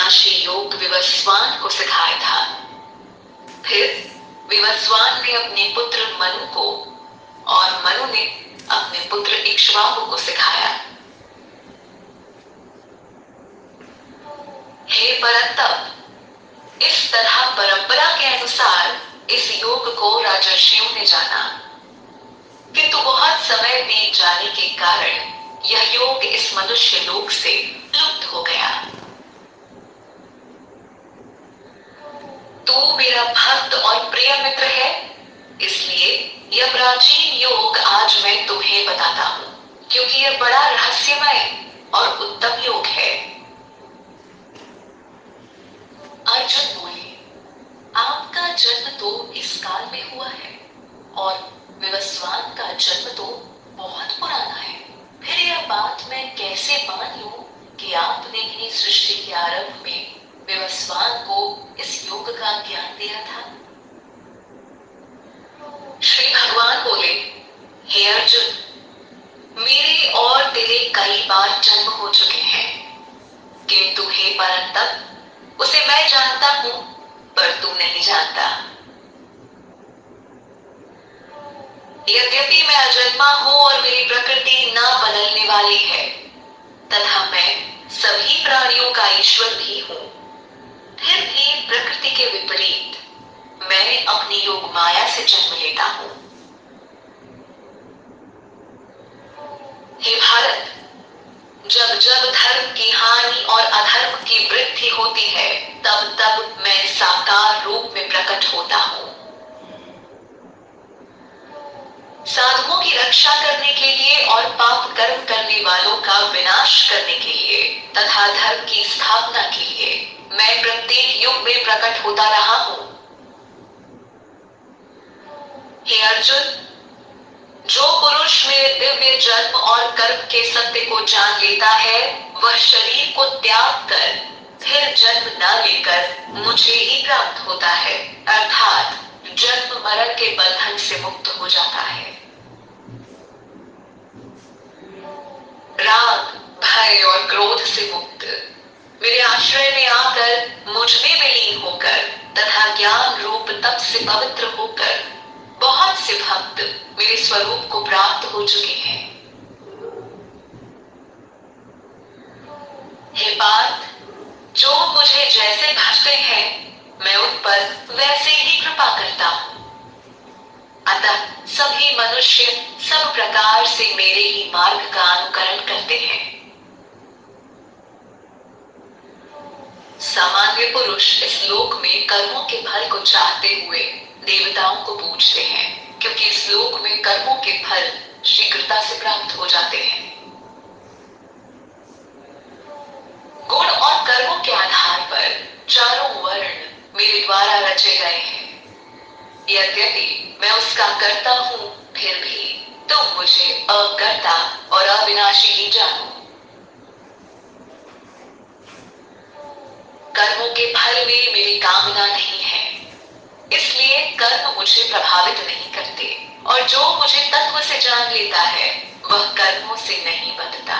अविनाशी योग विवस्वान को सिखाया था। फिर विवस्वान ने अपने पुत्र मनु को और मनु ने अपने पुत्र इक्ष्वाकु को सिखाया। हे परंतप, इस तरह परंपरा के अनुसार इस योग को राजर्षियों ने जाना, किंतु बहुत समय बीत जाने के कारण यह योग इस मनुष्य लोक से लुप्त हो गया। तू मेरा भक्त और प्रिय मित्र है, इसलिए यह प्राचीन योग आज मैं तुम्हें बताता हूं, क्योंकि यह बड़ा रहस्यमय और उत्तम योग है। अर्जुन बोले, आपका जन्म तो इस काल में हुआ है और विवस्वान का जन्म तो बहुत पुराना है। फिर यह बात मैं कैसे मान लूं कि आपने ही सृष्टि के आरंभ में विवस्वान को इस योग का ज्ञान दिया था? श्री भगवान बोले, हे अर्जुन, मेरे और तेरे कई बार जन्म हो चुके हैं, किंतु हे परंतप, उसे मैं जानता हूं पर तू नहीं जानता। यद्यपि मैं अजन्मा हूं और मेरी प्रकृति न बदलने वाली है, तथा मैं सभी प्राणियों का ईश्वर भी हूं, फिर भी प्रकृति के विपरीत मैं अपनी योग माया से जन्म लेता हूं। हे भारत, जब जब धर्म की हानि और अधर्म की वृद्धि होती है, तब तब मैं साकार रूप में प्रकट होता हूं। साधुओं की रक्षा करने के लिए और पाप कर्म करने वालों का विनाश करने के लिए तथा धर्म की स्थापना के लिए मैं प्रत्येक युग में प्रकट होता रहा हूं। हे अर्जुन, जो पुरुष मेरे दिव्य जन्म और कर्म के सत्य को जान लेता है, वह शरीर को त्याग कर फिर जन्म न लेकर मुझे ही प्राप्त होता है, अर्थात जन्म मरण के बंधन से मुक्त हो जाता है। राग, भय और क्रोध से मुक्त, मेरे आश्रय में आकर मुझ में विलीन होकर तथा ज्ञान रूप तप से पवित्र होकर बहुत से भक्त मेरे स्वरूप को प्राप्त हो चुके हैं। हे पार्थ, जो मुझे जैसे भजते हैं, मैं उन पर वैसे ही कृपा करता हूं। अतः सभी मनुष्य सब प्रकार से मेरे ही मार्ग का अनुकरण करते हैं। सामान्य पुरुष इस लोक में कर्मों के फल को चाहते हुए देवताओं को पूजते हैं, क्योंकि इस लोक में कर्मों के फल शीघ्रता से प्राप्त हो जाते हैं। गुण और कर्मों के आधार पर चारों वर्ण मेरे द्वारा रचे गए हैं। यद्यपि मैं उसका कर्ता हूं, फिर भी तुम मुझे अकर्ता और अविनाशी ही जानो। कर्मों के फल में मेरी कामना नहीं है, इसलिए कर्म मुझे प्रभावित नहीं करते, और जो मुझे तत्व से जान लेता है, वह कर्मों से नहीं बंधता।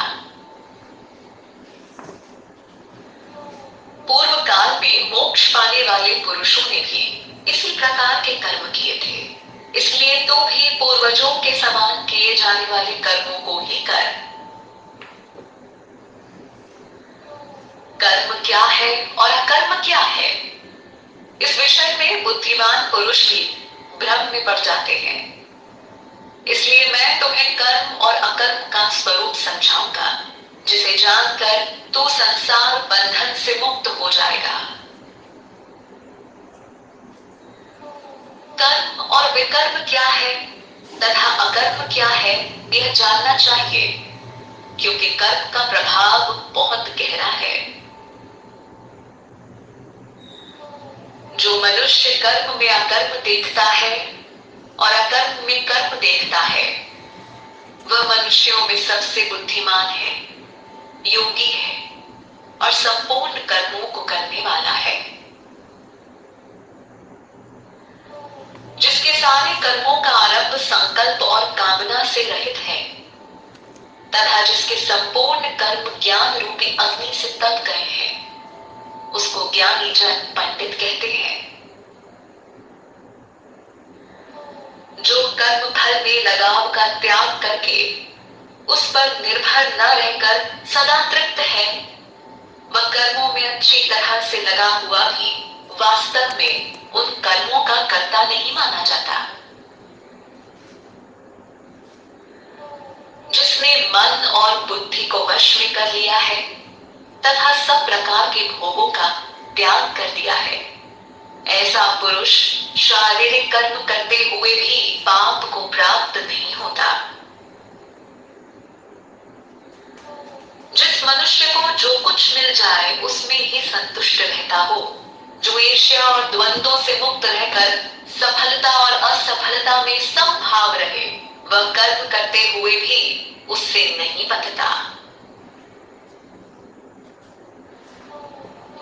पूर्व काल में मोक्ष पाने वाले पुरुषों ने भी इसी प्रकार के कर्म किए थे, इसलिए तू भी पूर्वजों के समान किए जाने वाले कर्मों को ही कर। कर्म क्या है और अकर्म क्या है, इस विषय में बुद्धिमान पुरुष भी भ्रम में पड़ जाते हैं। इसलिए मैं तुम्हें कर्म और अकर्म का स्वरूप समझाऊंगा, जिसे जानकर तू संसार बंधन से मुक्त हो जाएगा। कर्म और विकर्म क्या है तथा अकर्म क्या है, यह जानना चाहिए, क्योंकि कर्म का प्रभाव बहुत गहरा है। जो मनुष्य कर्म में अकर्म देखता है और अकर्म में कर्म देखता है, वह मनुष्यों में सबसे बुद्धिमान है, योगी है और संपूर्ण कर्मों को करने वाला है। जिसके सारे कर्मों का आरंभ संकल्प और कामना से रहित है तथा जिसके संपूर्ण कर्म ज्ञान रूपी अग्नि से तप गए हैं, उसको ज्ञानी जन पंडित कहते हैं। जो कर्म फल में लगाव का त्याग करके उस पर निर्भर न रहकर सदा तृप्त है, वह कर्मों में अच्छी तरह से लगा हुआ भी वास्तव में उन कर्मों का कर्ता नहीं माना जाता। जिसने मन और बुद्धि को वश में कर लिया है तथा सब प्रकार के भोगों का त्याग कर दिया है, ऐसा पुरुष शारीरिक कर्म करते हुए भी पाप को प्राप्त नहीं होता। जिस मनुष्य को जो कुछ मिल जाए उसमें ही संतुष्ट रहता हो, जो ईर्ष्या और द्वंद्वों से मुक्त रहकर सफलता और असफलता में समभाव रहे, वह कर्म करते हुए भी उससे नहीं बंधता।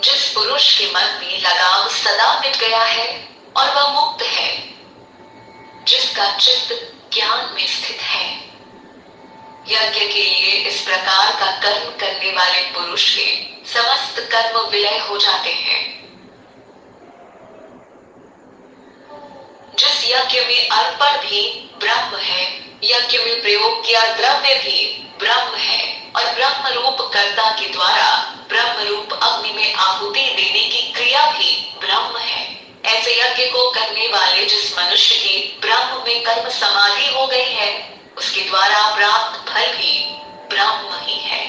जिस पुरुष के मन में लगाव सदा मिट गया है और वह मुक्त है, जिसका चित्त ज्ञान में स्थित है, यज्ञ के लिए इस प्रकार का कर्म करने वाले पुरुष के समस्त कर्म विलय हो जाते हैं। जिस यज्ञ में अर्पण भी ब्रह्म है, यज्ञ में प्रयोग किया द्रव्य भी ब्रह्म है और ब्रह्म रूप कर्ता के द्वारा ब्रह्म रूप अग्नि में आहुति देने की क्रिया भी ब्रह्म है, ऐसे यज्ञ को करने वाले जिस मनुष्य की ब्रह्म में कर्म समाधि हो गई है, उसके द्वारा प्राप्त फल भी ब्रह्म ही है।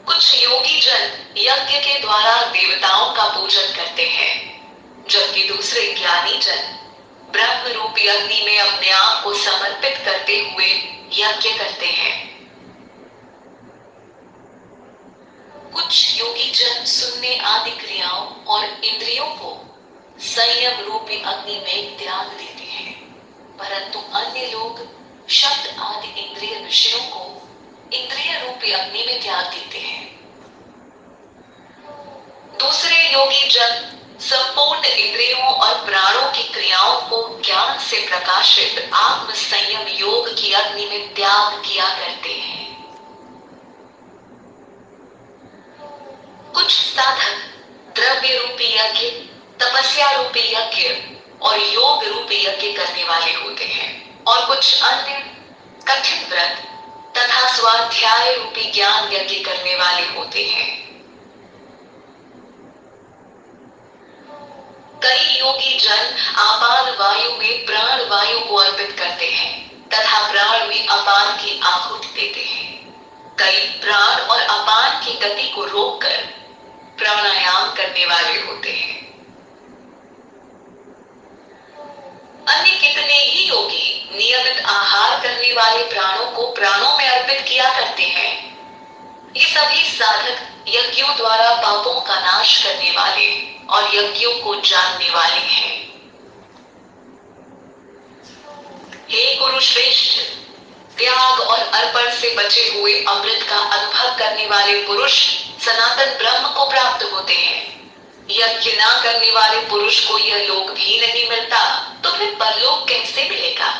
कुछ योगी जन यज्ञ के द्वारा देवताओं का पूजन करते हैं, जबकि दूसरे ज्ञानी जन ब्रह्म रूपी अग्नि में अपने आप को समर्पित करते हुए यज्ञ करते हैं। कुछ योगी जन सुनने आदि क्रियाओं और इंद्रियों को संयम रूपी अग्नि में त्याग देते हैं, परंतु अन्य लोग शब्द आदि इंद्रिय विषयों को इंद्रिय रूपी अग्नि में त्याग देते हैं। दूसरे योगी जन संपूर्ण इंद्रियों और प्राणों की क्रियाओं को ज्ञान से प्रकाशित आत्म संयम योग की अग्नि में त्याग किया करते हैं। कुछ साधक द्रव्य रूपी यज्ञ, तपस्या रूपी यज्ञ और योग रूपी यज्ञ करने वाले होते हैं, और कुछ अन्य कठिन व्रत तथा स्वाध्याय रूपी ज्ञान यज्ञ करने वाले होते हैं। कई योगी जन आपान वायु में प्राण वायु को अर्पित करते हैं तथा प्राण में अपान की आहुति देते हैं। कई प्राण और अपान की गति को रोककर प्राणायाम करने वाले होते हैं। अन्य कितने ही योगी नियमित आहार करने वाले प्राणों को प्राणों में अर्पित किया करते हैं। ये सभी साधक यज्ञों द्वारा पापों का नाश करने वाले और यज्ञों को जानने वाले हैं। हे कुरुश्रेष्ठ, त्याग और अर्पण से बचे हुए अमृत का अनुभव करने वाले पुरुष सनातन ब्रह्म को प्राप्त होते हैं। यज्ञ न करने वाले पुरुष को यह लोक भी नहीं मिलता, तो फिर परलोक कैसे मिलेगा?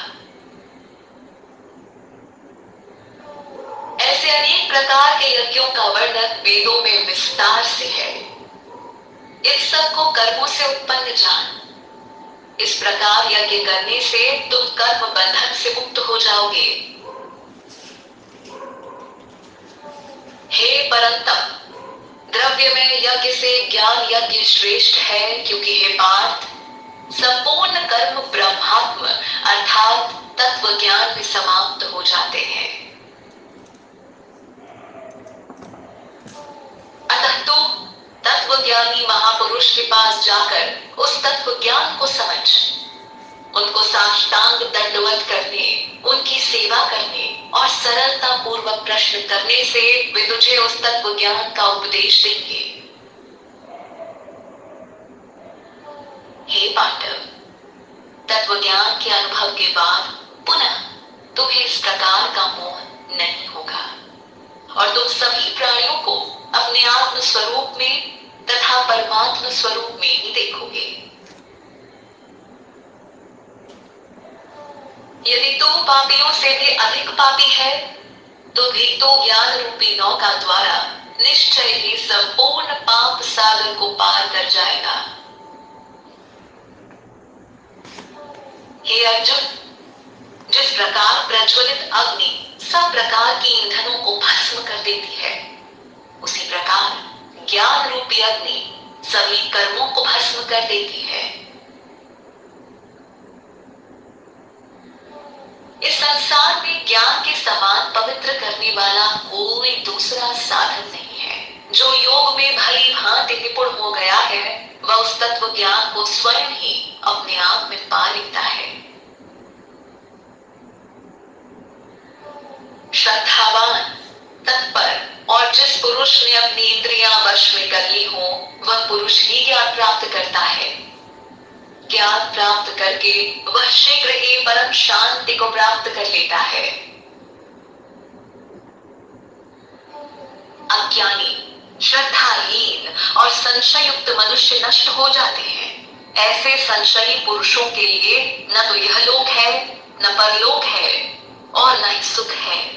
ऐसे अनेक प्रकार के यज्ञों का वर्णन वेदों में विस्तार से है। इन सब को कर्मों से उत्पन्न जान। इस प्रकार यज्ञ करने से तुम कर्म बंधन से मुक्त हो जाओगे। हे परंतप, द्रव्य में यज्ञ से ज्ञान यज्ञ श्रेष्ठ है, क्योंकि हे पार्थ, संपूर्ण कर्म ब्रह्मात्म अर्थात तत्व ज्ञान में समाप्त हो जाते हैं। अतः तुम तत्वज्ञानी महापुरुष के पास जाकर उस तत्व ज्ञान को समझ, उनको साष्टांग दंडवत करने, उनकी सेवा करने और सरलता पूर्वक प्रश्न करने से वे तुझे उस तत्व ज्ञान का उपदेश देंगे। हे पांडव, तत्व ज्ञान के अनुभव के बाद पुनः तुम्हें इस प्रकार का मोह नहीं होगा और तुम सभी प्राणियों को अपने आत्म स्वरूप में तथा परमात्म स्वरूप में ही देखोगे। यदि तू पापियों से भी अधिक पापी है, तो भी तो ज्ञान रूपी नौका द्वारा निश्चय ही संपूर्ण पाप सागर को पार कर जाएगा। हे अर्जुन, जिस प्रकार प्रज्वलित अग्नि सब प्रकार के ईंधनों को भस्म कर देती है, उसी प्रकार ज्ञान रूपी अग्नि सभी कर्मों को भस्म कर देती है। इस संसार में ज्ञान के समान पवित्र करने वाला कोई दूसरा साधन नहीं है। जो योग में भली भांति निपुण हो गया है, वह उस तत्व ज्ञान को स्वयं ही अपने आप में पा लेता है। श्रद्धावान, तत्पर और जिस पुरुष ने अपनी इंद्रियां वश में कर ली हो, वह पुरुष ही ज्ञान प्राप्त करता है। ज्ञान प्राप्त करके वह शीघ्र ही परम शांति को प्राप्त कर लेता है। अज्ञानी, श्रद्धाहीन और संशय युक्त मनुष्य नष्ट हो जाते हैं। ऐसे संशयी पुरुषों के लिए न तो यह लोक है, न परलोक है और न ही सुख है।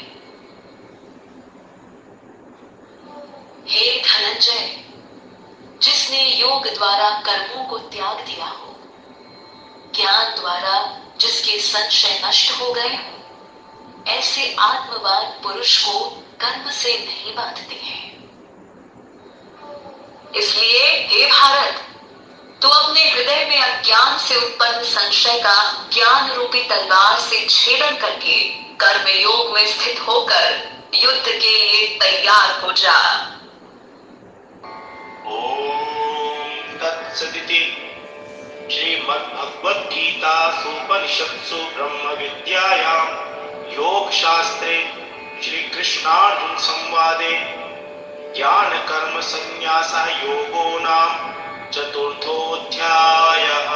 हे धनंजय, जिसने योग द्वारा कर्मों को त्याग दिया हो, ज्ञान द्वारा जिसके संशय नष्ट हो गए हो, ऐसे आत्मवान पुरुष को कर्म से नहीं बांधते हैं। इसलिए हे भारत, तू अपने हृदय में अज्ञान से उत्पन्न संशय का ज्ञान रूपी तलवार से छेदन करके कर्म योग में स्थित होकर युद्ध के लिए तैयार हो जा। ओम तत्सदिति श्रीमद्भगवद्गीतासूपनिषत्सु ब्रह्म विद्यायां योग शास्त्रे श्री कृष्णार्जुन संवादे ज्ञान कर्म संन्यासः योगो नाम चतुर्थोऽध्यायः।